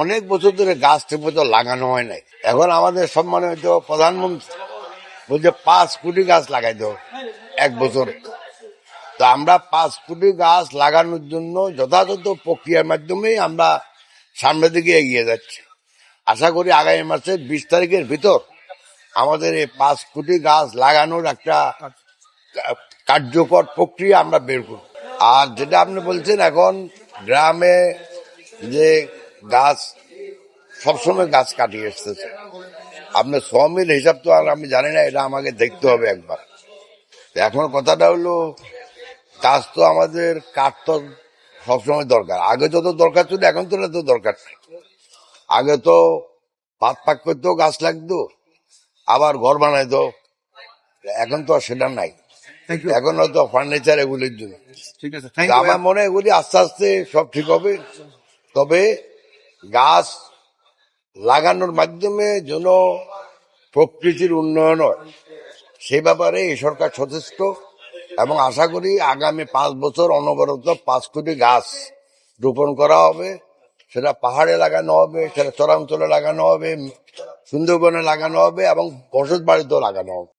অনেক বছর ধরে গাছ ঠিকমতো লাগানো হয় নাই। এখন আমাদের সম্মানিত প্রধানমন্ত্রী বলছে 5 কোটি গাছ লাগাই দাও এক বছরে। তো আমরা 5 কোটি গাছ লাগানোর জন্য যথাযথ প্রক্রিয়ার মাধ্যমে আমরা সামনের দিকে এগিয়ে যাচ্ছি। আশা করি আগামী মাসের 20 তারিখের ভিতর আমাদের এই 5 কোটি গাছ লাগানোর একটা কার্যকর প্রক্রিয়া আমরা বের করব। আর যেটা আপনি বলছেন, এখন গ্রামে যে গাছ সবসময় গাছ কাটিয়ে এসতেছে, আপনার শ্রমিক হিসাব তো আর আমি জানি না, এটা আমাকে দেখতে হবে একবার। এখন কথাটা হলো, গাছ তো আমাদের কাঠ তো সবসময় দরকার। আগে যত দরকার ছিল এখন তো এটা তো দরকার নেই। আগে তো ভাত পাক করতেও গাছ লাগতো, আবার ঘর বানাইতো, এখন তো আর সেটা নাই। এখন হয়তো ফার্নিচার এগুলির জন্য। ঠিক আছে, তা আমার মনে হয় এগুলি আস্তে আস্তে সব ঠিক হবে। তবে গাছ লাগানোর মাধ্যমে যেন প্রকৃতির উন্নয়ন হয়, সে ব্যাপারে এই সরকার সচেষ্ট। এবং আশা করি আগামী 5 বছর অনবরত 5 কোটি গাছ রোপণ করা হবে। সেটা পাহাড়ে লাগানো হবে, সেটা চরাঞ্চলে লাগানো হবে, সুন্দরবনে লাগানো হবে এবং বসত বাড়িতেও লাগানো হবে।